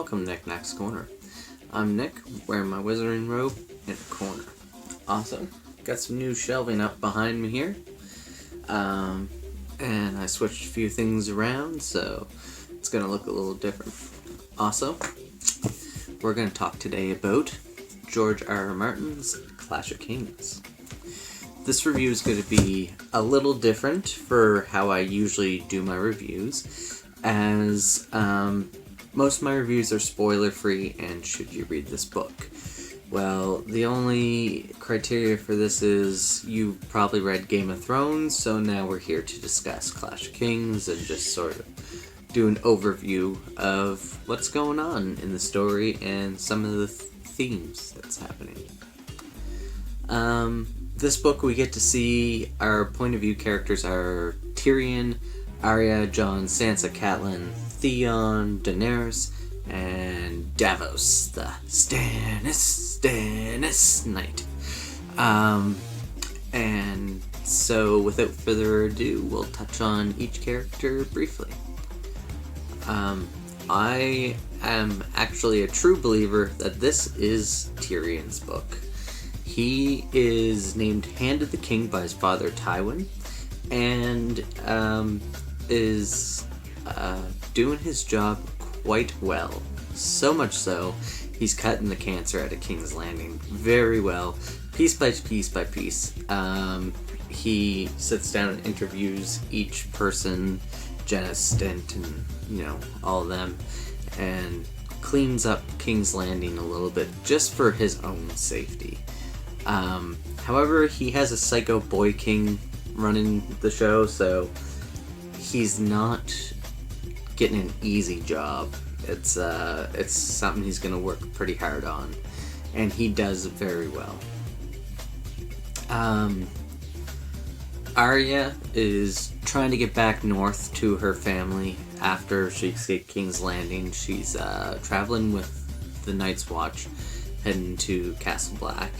welcome to Nick's Corner. I'm Nick, wearing my wizarding robe in a corner. Awesome. Got some new shelving up behind me here. And I switched a few things around, so it's going to look a little different. Also, we're going to talk today about George R.R. Martin's Clash of Kings. This review is going to be a little different for how I usually do my reviews, as most of my reviews are spoiler-free and should you read this book. Well, the only criteria for this is you've probably read Game of Thrones, so now we're here to discuss Clash of Kings and just sort of do an overview of what's going on in the story and some of the themes that's happening. This book we get to see our point of view characters are Tyrion, Arya, Jon, Sansa, Catelyn, Theon, Daenerys, and Davos, the Stannis Knight. And so without further ado, we'll touch on each character briefly. I am actually a true believer that this is Tyrion's book. He is named Hand of the King by his father Tywin, and is doing his job quite well. So much so, he's cutting the cancer out of King's Landing very well, piece by piece by piece. He sits down and interviews each person, Jenna Stint and, all of them, and cleans up King's Landing a little bit just for his own safety. However, he has a psycho boy king running the show, so he's not getting an easy job. It's something he's gonna work pretty hard on, and he does very well. Arya is trying to get back north to her family after she escaped King's Landing. She's traveling with the Night's Watch, heading to Castle Black.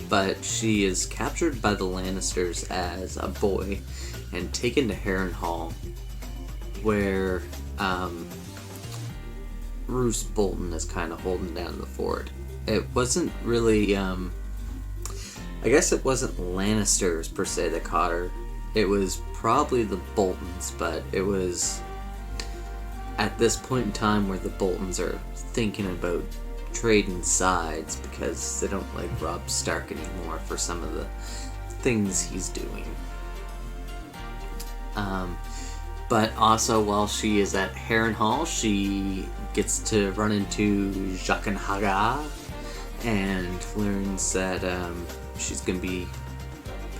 But she is captured by the Lannisters as a boy and taken to Harrenhal, where Roose Bolton is kind of holding down the fort. It wasn't really, I guess it wasn't Lannisters per se that caught her. It was probably the Boltons, but it was at this point in time where the Boltons are thinking about trading sides because they don't like Robb Stark anymore for some of the things he's doing. But also while she is at Harrenhal, she gets to run into Jaqen H'ghar and learns that she's going to be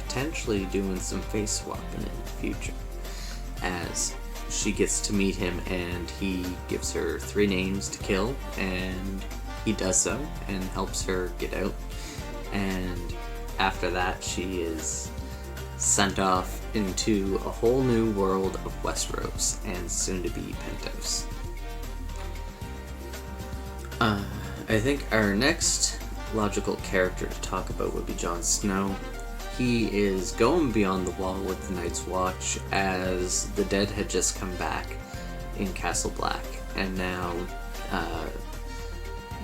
potentially doing some face swapping in the future, as she gets to meet him and he gives her 3 names to kill, and he does so and helps her get out. And after that, she is sent off into a whole new world of Westeros and soon to be Pentos. I think our next logical character to talk about would be Jon Snow. He is going beyond the wall with the Night's Watch, as the dead had just come back in Castle Black, and now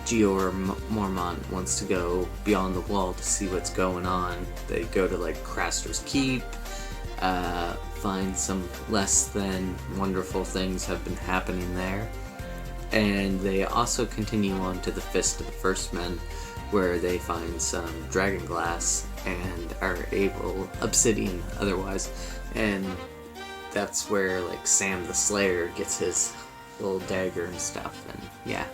Jeor Mormont wants to go beyond the wall to see what's going on. They go to Craster's Keep, find some less than wonderful things have been happening there, and they also continue on to the Fist of the First Men, where they find some dragon glass and are able, obsidian otherwise, and that's where Sam the Slayer gets his little dagger and stuff, and yeah,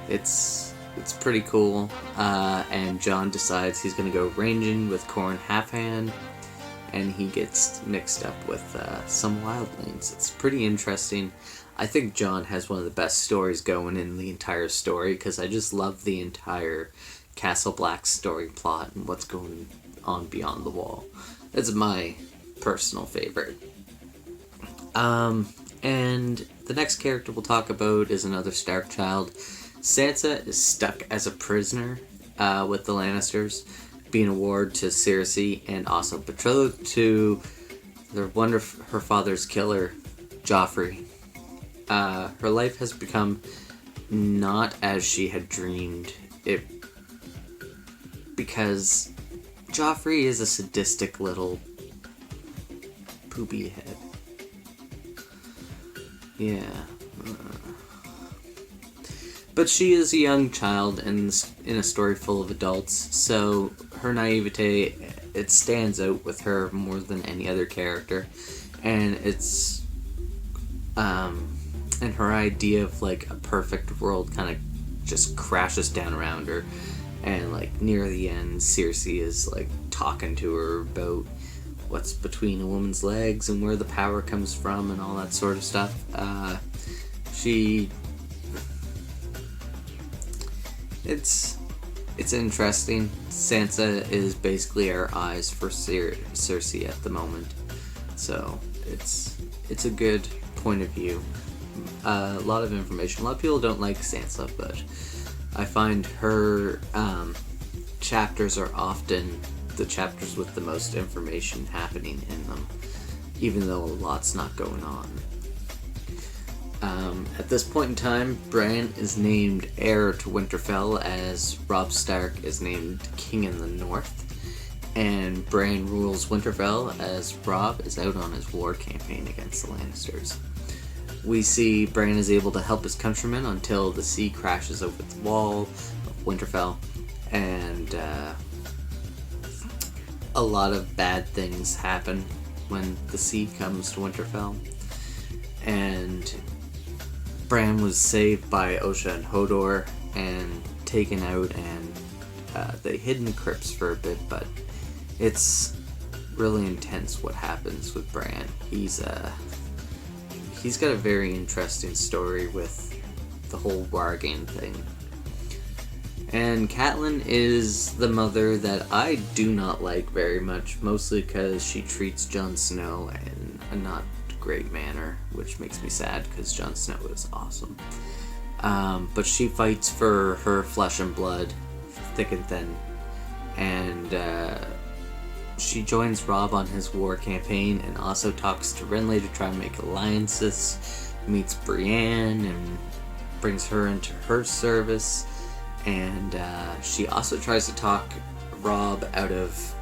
it's pretty cool. And Jon decides he's gonna go ranging with Qhorin Halfhand, and he gets mixed up with some wildlings. It's pretty interesting. I think Jon has one of the best stories going in the entire story, because I just love the entire Castle Black story plot and what's going on beyond the wall. It's my personal favorite. And the next character we'll talk about is another Stark child. Sansa is stuck as a prisoner with the Lannisters, being a ward to Cersei and also betrothed to her father's killer, Joffrey. Her life has become not as she had dreamed. Because Joffrey is a sadistic little poopy head. Yeah. But she is a young child in a story full of adults, so her naivete, it stands out with her more than any other character. And it's and her idea of like a perfect world kind of just crashes down around her. And like near the end, Cersei is like talking to her about what's between a woman's legs and where the power comes from and all that sort of stuff. It's interesting. Sansa is basically our eyes for Cersei at the moment, so it's a good point of view. A lot of information. A lot of people don't like Sansa, but I find her chapters are often the chapters with the most information happening in them, even though a lot's not going on. At this point in time, Bran is named heir to Winterfell as Robb Stark is named king in the north, and Bran rules Winterfell as Robb is out on his war campaign against the Lannisters. We see Bran is able to help his countrymen until the sea crashes over the wall of Winterfell, and a lot of bad things happen when the sea comes to Winterfell. And Bran was saved by Osha and Hodor and taken out, and they hid in the crypts for a bit, but it's really intense what happens with Bran. He's got a very interesting story with the whole Wargame thing. And Catelyn is the mother that I do not like very much, mostly because she treats Jon Snow in a not great manner, which makes me sad because Jon Snow is awesome. But she fights for her flesh and blood, thick and thin, and she joins Robb on his war campaign and also talks to Renly to try and make alliances, meets Brienne and brings her into her service, and she also tries to talk Robb out of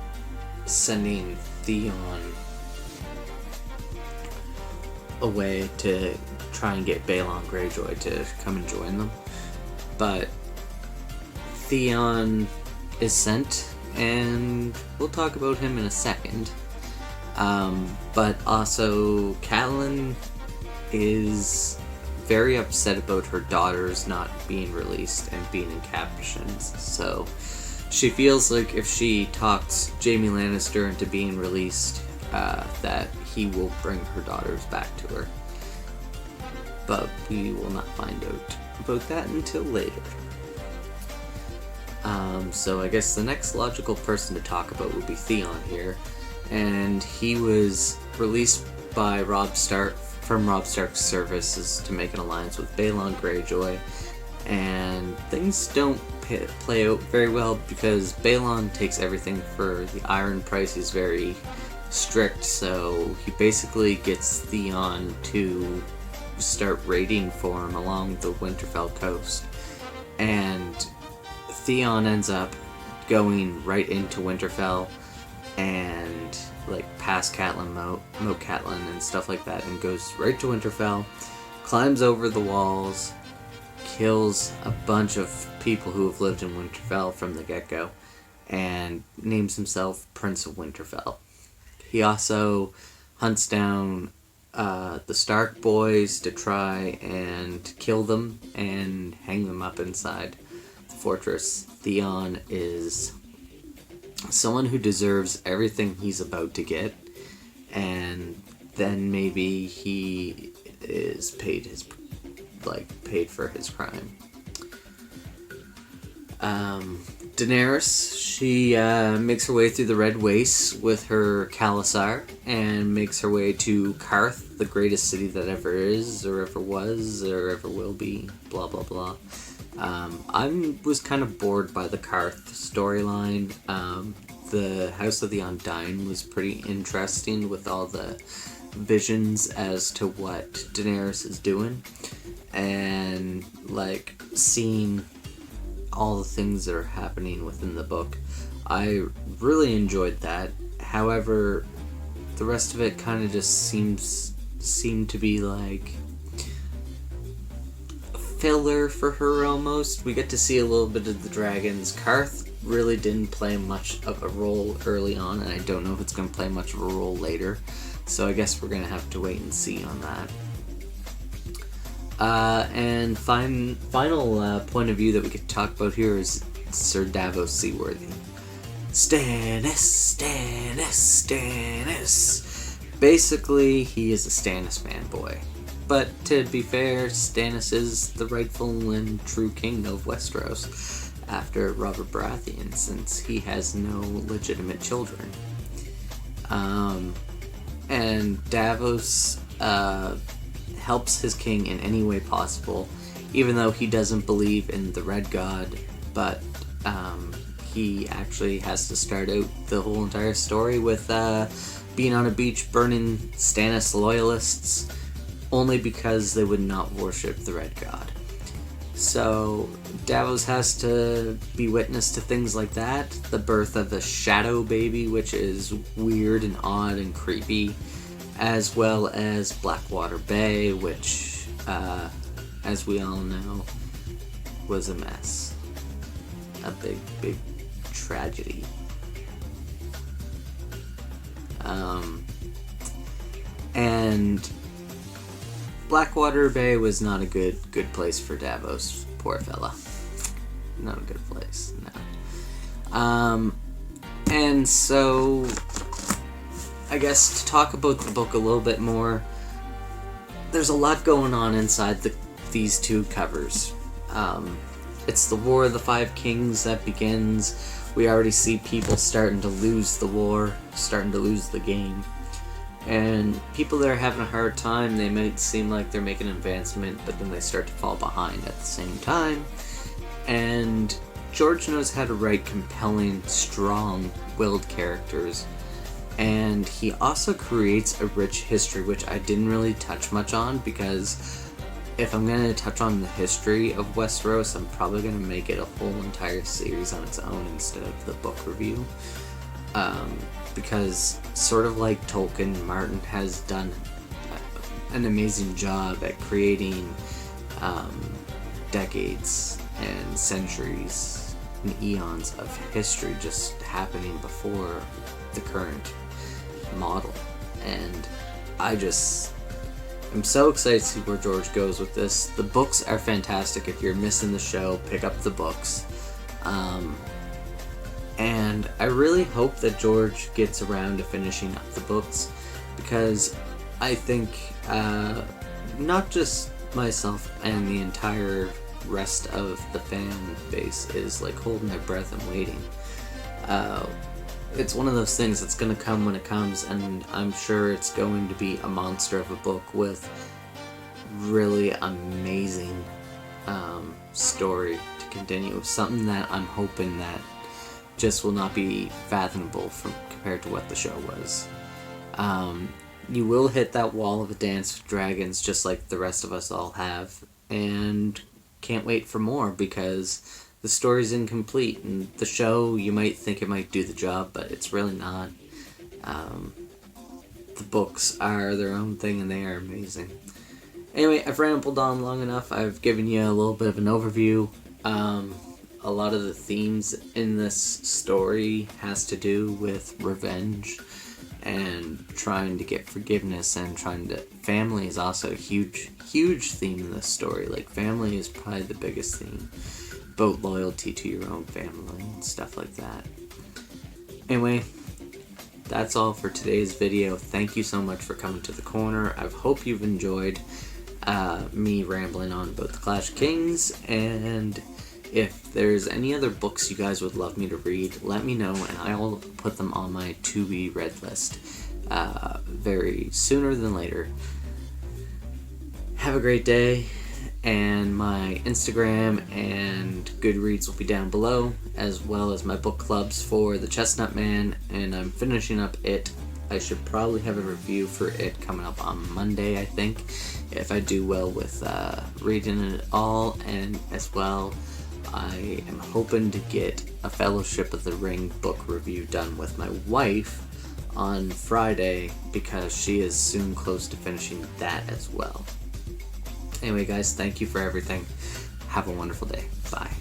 sending Theon away to try and get Balon Greyjoy to come and join them. But Theon is sent, and we'll talk about him in a second. But also, Catelyn is very upset about her daughters not being released and being in captions. So she feels like if she talks Jaime Lannister into being released, that he will bring her daughters back to her. But we will not find out about that until later. So I guess the next logical person to talk about would be Theon here. And he was released by Robb Stark from Robb Stark's services to make an alliance with Balon Greyjoy. And things don't play out very well because Balon takes everything for the iron price. He's very strict, so he basically gets Theon to start raiding for him along the Winterfell coast. And Theon ends up going right into Winterfell and like past Catelyn, Moat Catelyn and stuff like that, and goes right to Winterfell, climbs over the walls, kills a bunch of people who have lived in Winterfell from the get-go, and names himself Prince of Winterfell. He also hunts down the Stark boys to try and kill them and hang them up inside the fortress. Theon is someone who deserves everything he's about to get, and then maybe he is paid for his crime. Daenerys, she makes her way through the Red Wastes with her Khalasar and makes her way to Karth, the greatest city that ever is, or ever was, or ever will be, blah blah blah. I was kind of bored by the Karth storyline. The House of the Undying was pretty interesting with all the visions as to what Daenerys is doing. and like seeing all the things that are happening within the book. I really enjoyed that. However, the rest of it kind of just seemed to be like filler for her almost. We get to see a little bit of the dragons. Karth really didn't play much of a role early on, and I don't know if it's going to play much of a role later. So I guess we're going to have to wait and see on that. And final point of view that we could talk about here is Sir Davos Seaworthy. Stannis. Basically, he is a Stannis fanboy. But to be fair, Stannis is the rightful and true king of Westeros after Robert Baratheon, since he has no legitimate children. And Davos helps his king in any way possible, even though he doesn't believe in the Red God, but he actually has to start out the whole entire story with being on a beach burning Stannis loyalists only because they would not worship the Red God. So Davos has to be witness to things like that, the birth of a shadow baby, which is weird and odd and creepy, as well as Blackwater Bay, which, as we all know, was a mess. A big, big tragedy. And Blackwater Bay was not a good place for Davos. Poor fella. Not a good place, no. And so, I guess to talk about the book a little bit more, there's a lot going on inside these two covers. It's the War of the Five Kings that begins. We already see people starting to lose the war, starting to lose the game. And people that are having a hard time, they might seem like they're making an advancement, but then they start to fall behind at the same time. And George knows how to write compelling, strong-willed characters. And he also creates a rich history, which I didn't really touch much on, because if I'm going to touch on the history of Westeros, I'm probably going to make it a whole entire series on its own instead of the book review. Because sort of like Tolkien, Martin has done an amazing job at creating decades and centuries and eons of history just happening before the current model. And I just am so excited to see where George goes with this. The books are fantastic. If you're missing the show, pick up the books. And I really hope that George gets around to finishing up the books, because I think not just myself and the entire rest of the fan base is like holding their breath and waiting. It's one of those things that's going to come when it comes, and I'm sure it's going to be a monster of a book with really amazing story to continue. Something that I'm hoping that just will not be fathomable compared to what the show was. You will hit that wall of a Dance with Dragons just like the rest of us all have, and can't wait for more, because the story's incomplete, and the show, you might think it might do the job, but it's really not. The books are their own thing, and they are amazing. Anyway, I've rambled on long enough. I've given you a little bit of an overview. A lot of the themes in this story has to do with revenge and trying to get forgiveness, and family is also a huge theme in this story. Like, family is probably the biggest theme. About loyalty to your own family and stuff like that. Anyway, that's all for today's video. Thank you so much for coming to the corner. I hope you've enjoyed me rambling on about the Clash of Kings, and if there's any other books you guys would love me to read, let me know, and I'll put them on my to-be-read list very sooner than later. Have a great day, and my Instagram and Goodreads will be down below, as well as my book clubs for The Chestnut Man, and I'm finishing up it I should probably have a review for it coming up on Monday, I think, if I do well with reading it all. And as well, I am hoping to get a Fellowship of the Ring book review done with my wife on Friday, because she is soon close to finishing that as well. Anyway, guys, thank you for everything. Have a wonderful day. Bye.